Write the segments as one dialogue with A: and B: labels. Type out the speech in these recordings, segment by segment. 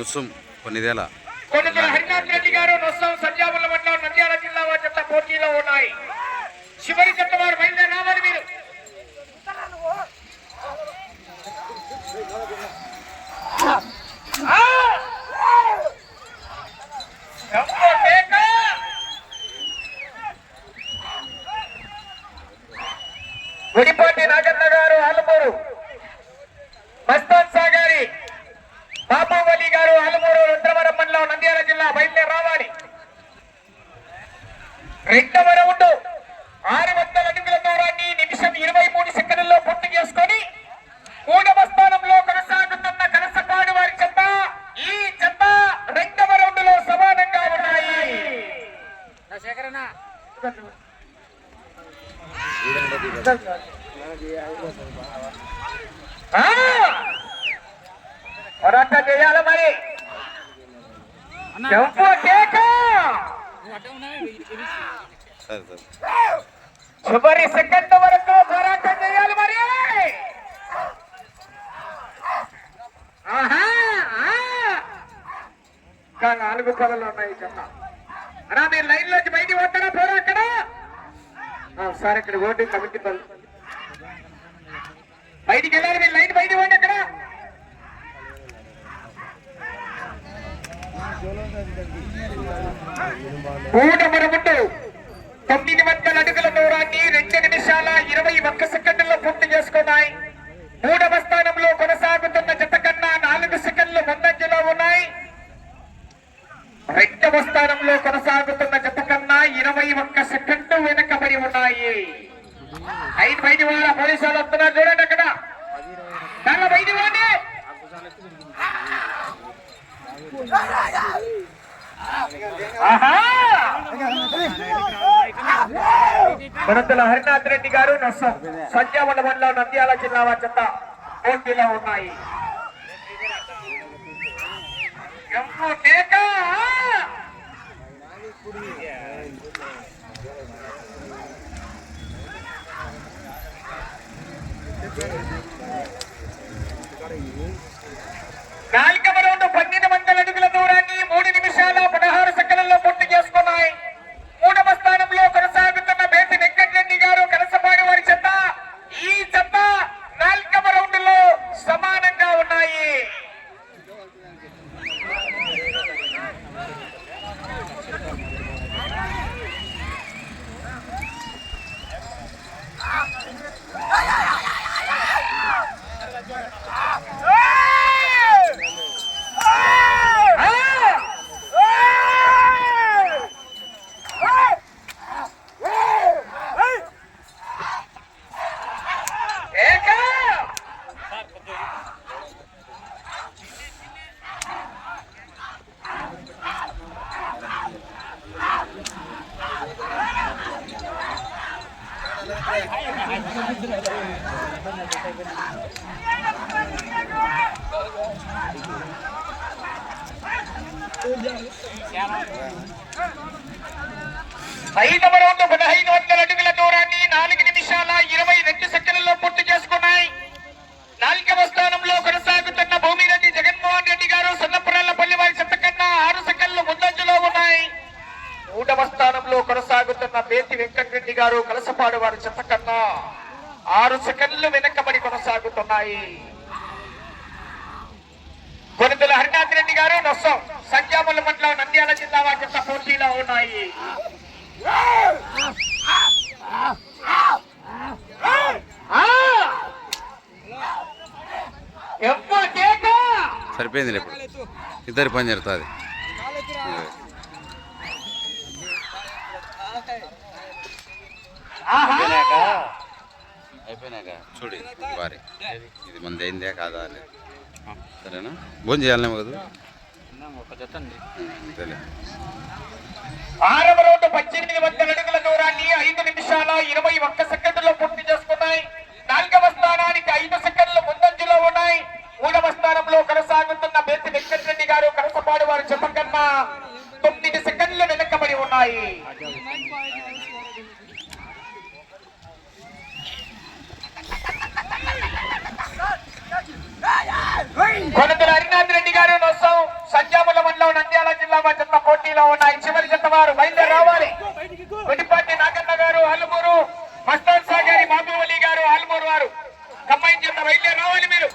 A: లుసుం కొన్నిదేల
B: హరినాథ్ రెడ్డి గారు నొస్సం సంజాబుల మండలం నంద్యాల జిల్లా వారి చెత్త పోటీలో ఉన్నాయి. చివరి చెత్త వారు బయలుదేరి రావాలి మీరు. గుడిపాటి నాగన్న గారు ఆలమూరు, మస్తాన్ సాగారి బాబావలి గారు ఆలమూరు రుద్రవరం మండలం నంద్యాల జిల్లా బయలుదేరి రావాలి. రెండవ రౌండ్ 600 అడుగుల దూరాన్ని నిమిషం 23 సెకండ్లలో పూర్తి చేసుకొని మూడవ స్థానంలో కొనసాగుతున్న కలసపాడు వారి చెత్త ఈ చెత్త రెండవ రౌండ్ లో సమానంగా ఉన్నాయి. పోరాటం చేయాలి మరి. చివరి సెకండ్ వరకు పోరాటం చేయాలి మరి. ఇంకా 4 పొలలు ఉన్నాయి చెత్త. అలా మీరు లైన్ లోకి బయటికి పోతారా పోరా అక్కడ సార్. ఇక్కడ ఓటింగ్ కమిటీ బయటికి వెళ్ళాలి. మీరు లైన్ బయటికి పోండి. అక్కడ కూడమరముట్టు 900 అడుగుల దూరాన్ని 2 నిమిషాల 21 సెకండ్లలో పూర్తి చేసుకున్నాయి. మూడవ స్థానంలో కొనసాగుతున్న జత కన్నా 4 సెకండ్లు ముందంజలో ఉన్నాయి. రెండవ స్థానంలో కొనసాగుతున్న జత కన్నా 21 సెకండ్లు వెనకబడి ఉన్నాయి. 5 బయటి వాళ్ళ పోలీసులు వస్తున్నారు చూడండి. అక్కడ దానిలో బయటి వాడి కొనతల హరినాథ్ రెడ్డి గారు నొస్సం సంజావల మండలం నంద్యాల జిల్లా వారి చెత్త పోటీలో ఉన్నాయి. నాలుగవ రౌండ్ 1200 అడుగుల దూరాన్ని 3 నిమిషాల 16 సెకండ్లలో పూర్తి చేసుకున్నాయి. మూడవ స్థానంలో కొనసాగుతున్న బేతి వెంకటరెడ్డి గారు కలసపాడు వారి చెత్త ఈ చెత్త నాలుగవ రౌండ్ లో సమానంగా ఉన్నాయి. ఐదవ రౌండ్ 1500 అడుగుల దూరాన్ని 4 నిమిషాల 22 సెకండ్లలో పూర్తి చేసుకున్నాయి. నాలుగవ స్థానంలో కొనసాగుతున్న భూమిరెడ్డి జగన్మోహన్ రెడ్డి గారు సన్నపురాలపల్లి వారి చెత్త కన్నా 6 సెకండ్లు ముందంజలో ఉన్నాయి. మూడవ స్థానంలో కొనసాగుతున్న బేతి వెంకటరెడ్డి గారు కలసపాడు వారి చెత్త కన్నా 6 సెకండ్లు వెనకబడి కొనసాగుతున్నాయి. కొనతల హరినాథ్ రెడ్డి గారు నొస్సం సంజాబుల మండలం నంద్యాల జిల్లా వారి చెత్త పోటీలో ఉన్నాయి.
A: సరిపోయింది. ఇప్పుడు ఇద్దరి పని జరుగుతుంది. అయిపోయినాక చూడు వారి ఇది మంది అయిందే కాదా అని సరేనా. భోజనం చేయాలనేమో కదా. అంతేలే.
B: 6వ రౌండ్ 1800 అడుగుల దూరాన్ని 5 నిమిషాల 21 సెకండ్లలో పూర్తి చేసుకున్నాయి. 4వ స్థానానికి 5 సెకండ్లు ముందంజలో ఉన్నాయి. 3వ స్థానంలో కొనసాగుతున్న బేతి వెంకటరెడ్డి గారు కలసపాడు వారి చెత్త కన్నా 9 సెకండ్లు వెనకబడి ఉన్నాయి. కొనతల హరినాథ్ రెడ్డి గారు నొస్సం పోటీలో ఉన్నాయి. చివరి జత వారు బయలుదేరి రావాలి. గుడిపాటి నాగన్న గారు ఆలుమూరు, మస్తాన్ షా గారి బాబువలి గారు ఆలుమూరు వారు కంబైన్ జత బయలుదేరి రావాలి మీరు.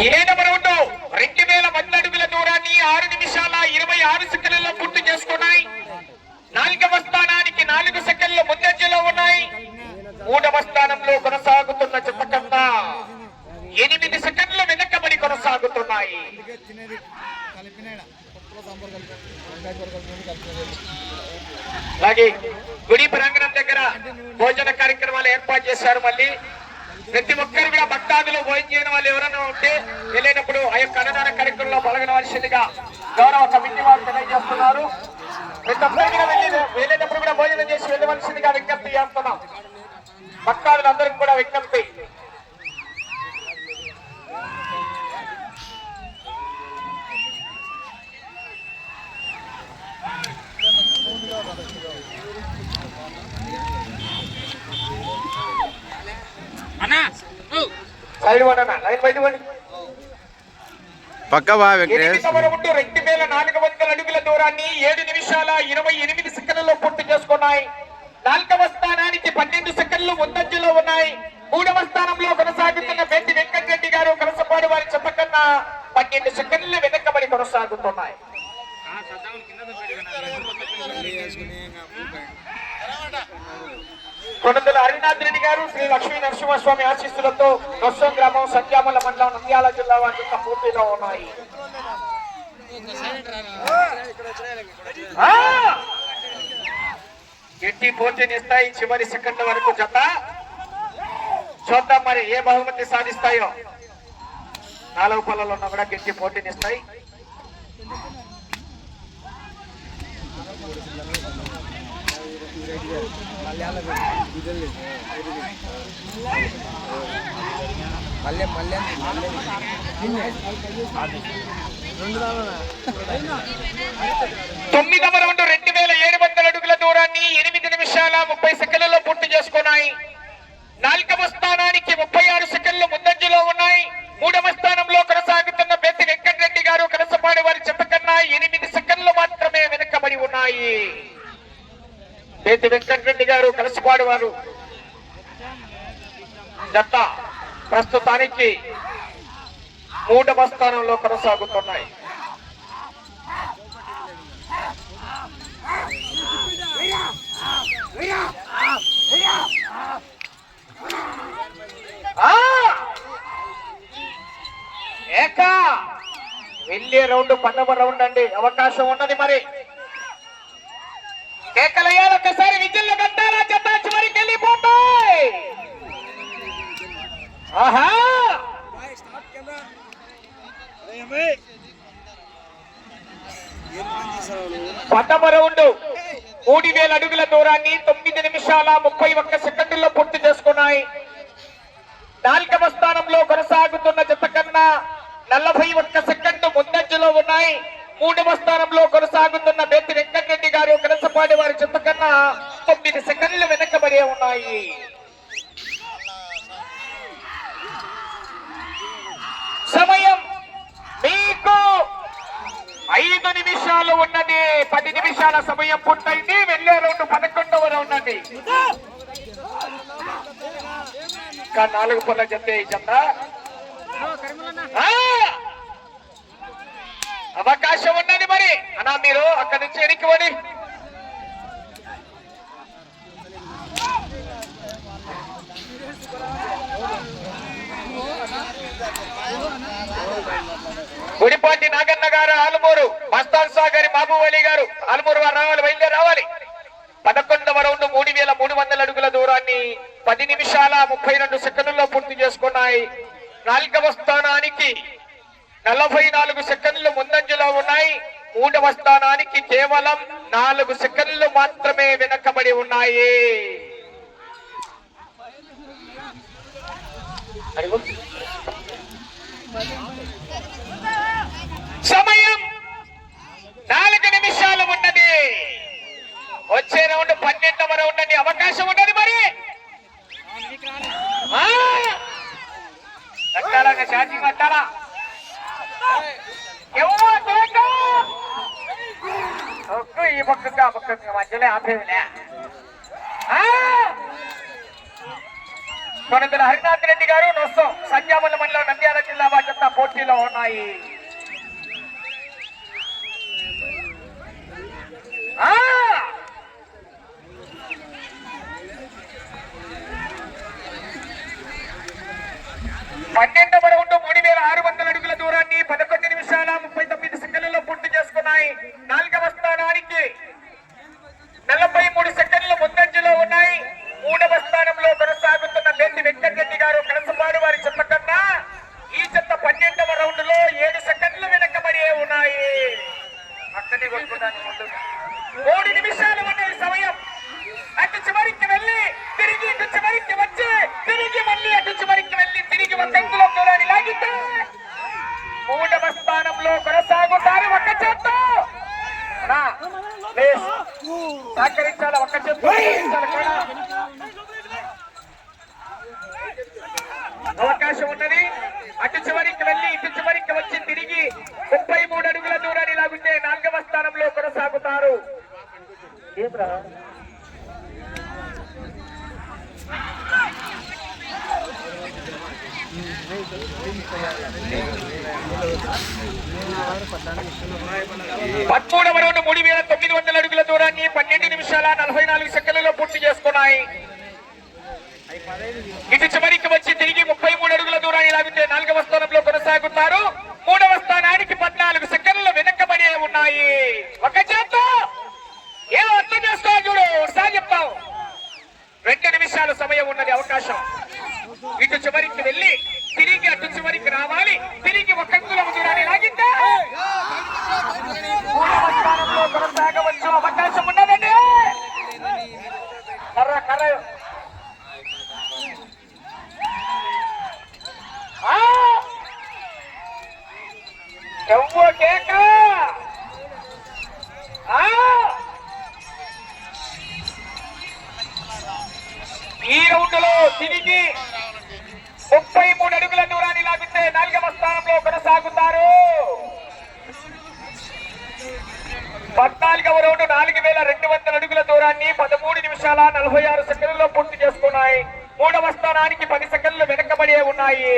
B: ఏడవ రౌండ్ 2000 అడుగుల దూరాన్ని 6 నిమిషాల 26 సెకండ్లలో పూర్తి చేసుకున్నాయి. 4వ స్థానానికి 4 సెకండ్లు ముందంజలో ఉన్నాయి. 3వ స్థానంలో కొనసాగుతున్న జత కన్నా 8 సెకండ్లు వెనకబడి కొనసాగుతున్నాయి. అలాగే గుడి ప్రాంగణం దగ్గర భోజన కార్యక్రమాలు ఏర్పాటు చేశారు. మళ్ళీ ప్రతి ఒక్కరు కూడా భక్తాదులు భోజనం చేయని వాళ్ళు ఎవరైనా ఉంటే వెళ్ళేటప్పుడు ఆ యొక్క అన్నదాన కార్యక్రమంలో పాల్గొనవలసిందిగా గౌరవ కమిటీ వారు తెలియజేస్తున్నారు. ప్రతి ఒక్కరు కూడా వెళ్ళేటప్పుడు కూడా భోజనం చేసి వెళ్ళవలసిందిగా విజ్ఞప్తి చేస్తున్నాం. భక్తాదులందరికీ కూడా విజ్ఞప్తి.
A: పక్కవా వెంకటేష్.
B: 2400 అడుగుల దూరాన్ని 7 నిమిషాల 28 సెకండ్లలో పూర్తి చేసుకున్నాయి. 4వ స్థానానికి 12 సెకండ్లు ముందంజలో ఉన్నాయి. 3వ స్థానంలో కొనసాగుతున్న బెట్టి వెంకటరెడ్డి గారు కలసపాడు వారి చెత్త కన్నా 12 సెకండ్లు వెనకబడి కొనసాగుతున్నాయి. కొనందుల హరినాథ్ రెడ్డి గారు శ్రీ లక్ష్మీ నరసింహస్వామి ఆశీస్సులతో నొస్సం గ్రామం సంధ్యామల మండలం నంద్యాల జిల్లా వారి పూర్తిలో ఉన్నాయి. గట్టి పోటీనిస్తాయి. చివరి సెకండ్ వరకు జత చూద్దాం మరి ఏ బహుమతి సాధిస్తాయో. 4 పళ్ళలో ఉన్నా కూడా గట్టి పోటీనిస్తాయి. తొమ్మిదవ రౌండ్ 2700 అడుగుల దూరాన్ని 8 నిమిషాల 30 సెకండ్లలో పూర్తి చేసుకున్నాయి. 4వ స్థానానికి 36 సెకండ్లు ముందంజలో ఉన్నాయి. 3వ స్థానంలో కొనసాగుతున్న బెత్తి వెంకటరెడ్డి గారు కలసపాడి వారి చెత్త కన్నా 8 సెకండ్లు మాత్రమే వెనకబడి ఉన్నాయి. బెత్తి వెంకటరెడ్డి గారు కలసపాడి వారు జత ప్రస్తుతానికి 3వ స్థానంలో కొనసాగుతున్నాయి. వెళ్ళే రౌండ్ 12వ రౌండ్ అండి. అవకాశం ఉన్నది మరి. కేకలయ్యాలి ఒకసారి, విజిల్లు కట్టాలా, జత చివరికి వెళ్ళిపోతాయి. ఆహా 10వ రౌండ్ 3000 అడుగుల దూరాన్ని 9 నిమిషాల 31 సెకండ్లలో పూర్తి చేసుకున్నాయి. 4వ స్థానంలో కొనసాగుతున్న జత కన్నా 41 సెకండ్లు ముందంజలో ఉన్నాయి. 3వ స్థానంలో కొనసాగుతున్న బెత్తి వెంకటరెడ్డి గారు కలసపాడి వారి జత కన్నా 9 సెకండ్లు వెనకబడి ఉన్నాయి. సమయం మీకు 5 నిమిషాలు ఉన్నది. 10 నిమిషాల సమయం పూర్తయింది. వెళ్ళే రౌండ్ 11వ రౌండ్ అండి. ఇంకా 4 పళ్ళ జత ఈ జత. అవకాశం ఉన్నది మరి. అన్నా మీరు అక్కడి నుంచి ఎనికివ్వండి. గుడిపాటి నాగన్న గారు ఆలుమూరు, మస్తాన్ షా గారి బాబువలి గారు ఆలుమూరు వారు రావాలి, బయలుదేరి రావాలి. 11వ రౌండ్ 3300 అడుగుల దూరాన్ని 10 నిమిషాల 32 సెకండ్లలో పూర్తి చేసుకున్నాయి. 4వ స్థానానికి 44 సెకండ్లు ముందంజలో ఉన్నాయి. 3వ స్థానానికి కేవలం 4 సెకండ్లు మాత్రమే వెనకబడి ఉన్నాయి. సమయం 4 నిమిషాలు ఉన్నది. వచ్చే రౌండ్ 12వ రౌండ్ అండి. అవకాశం ఉన్నది మరి కట్టాలా ఛార్జింగ్ కట్టాలా ఈ పక్కగా పక్కగా మధ్యలో ఆపేదిలే. కొనతల హరినాథ్ రెడ్డి గారు నొస్సం సంజామల మండలం నంద్యాల జిల్లా వారి పోటీలో ఉన్నాయి. పన్నెండవ రౌండ్ 3600 అడుగుల దూరాన్ని 11 నిమిషాల 39 సెకండ్లలో పూర్తి చేసుకున్నాయి. 4వ స్థానానికి 43 సెకండ్లు ముందంజలో ఉన్నాయి. 3వ స్థానంలో కొనసాగుతున్న బెట్టి వెంకటరెడ్డి గారు కనసపాడు వారి చెత్త కన్నా ఈ చెత్త 12వ రౌండ్ లో 7 సెకండ్లు వెనకబడి ఉన్నాయి. అక్కడే కొట్టుకోవడానికి ముందు 3 నిమిషాలు ఉన్నాయి సమయం. అటు చివరికి వెళ్ళి తిరిగి ఇటు చివరికి వచ్చి తిరిగి మళ్ళీ అటు చివరికి వెళ్ళి తిరిగి ఒక అంగుళం దూరాన్ని లాగితే 3వ స్థానంలో కొనసాగుతారు. ఒక్క చేత్తో సహకరించాలి. ఒక్క చేత్తో అవకాశం ఉన్నది. అటు చివరికి వెళ్ళి ఇటు చివరికి వచ్చి తిరిగి 33 అడుగుల దూరాన్ని లాగితే 4వ స్థానంలో కొనసాగుతారు. పదమూడవ రౌండ్ 3900 అడుగుల దూరాన్ని 12 నిమిషాల 44 సెకండ్లలో పూర్తి చేసుకున్నాయి. ఇటు చివరికి వచ్చి తిరిగి 33 అడుగుల దూరాన్ని లాగితే 4వ స్థానంలో కొనసాగుతారు. 3వ స్థానానికి 14 సెకండ్లు వెనకబడి ఉన్నాయి. ఒక చేత ఏదో అర్థం చేసుకో చూడు ఒకసారి చెప్తావు. 2 నిమిషాలు సమయం ఉన్నది. అవకాశం ఇటు చివరికి వెళ్ళి తిరిగి అటు చివరికి రావాలి. తిరిగి ఒక అంగుళం దూరాన్ని లాగితే 3వ స్థానంలో కొనసాగవచ్చు. అవకాశం ఉన్నదండి. కర్ర కర్ర కేక ఈ రౌండ్ లో తిరిగి 33 అడుగుల దూరాన్ని లాగితే 4వ స్థానంలో కొనసాగుతారు. 14వ రౌండ్ 4200 అడుగుల దూరాన్ని 13 నిమిషాల 46 సెకండ్లలో పూర్తి చేసుకున్నాయి. 3వ స్థానానికి 10 సెకండ్లు వెనకబడి ఉన్నాయి.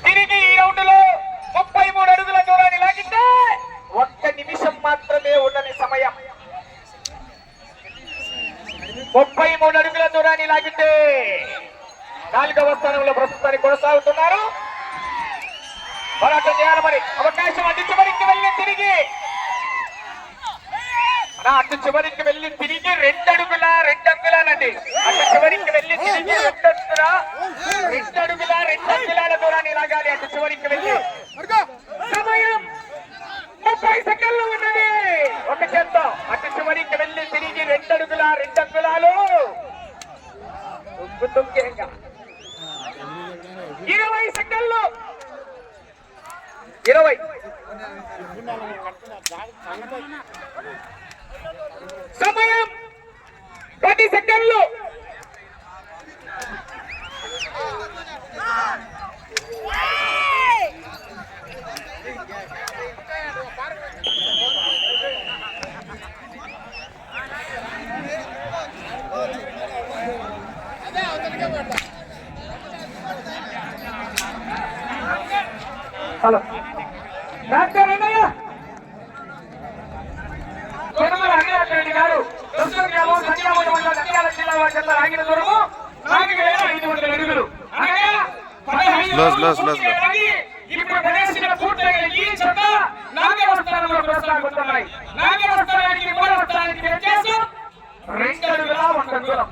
B: తిరిగి ఈ రౌండ్ లో 33 అడుగుల దూరాన్ని లాగితే 1 నిమిషం మాత్రమే ఉన్నది సమయం. 33 అడుగుల దూరాన్ని లాగితే 4వ స్థానంలో ప్రస్తుతానికి కొనసాగుతున్నారు. పోరాటం చేయాలి మరి. అవకాశం అటు చివరికి వెళ్ళి తిరిగి అటు చివరికి వెళ్ళి తిరిగి 2 అంగుళాలండి. అటు చివరికి వెళ్ళి తిరిగి 2 అంగుళాల దూరాన్ని లాగాలి. అటు చివరికి వెళ్ళి సమయం 30 సెకండ్లు ఉన్నది. ఒక చేత్తో అటు చివరికి వెళ్ళి తిరిగి 2 అంగుళాలు 20 సెకండ్లు 20 సమయం 10 సెకండ్లు. హలో డాక్టర్ అన్నయ్య కొనమల హరినాథ్ రెడ్డి గారు సంజామల మండలం నంద్యాల జిల్లా వారి ఆగిన దూరము 4500 అడుగులు. ఇప్పుడు ప్రదర్శన పూర్తయిన ఈ చెత్త 4వ స్థానంలో కొనసాగుతున్నాయి. 4వ స్థానానికి 3వ స్థానానికి వ్యత్యాసం 2 అడుగుల 1 అంగుళం.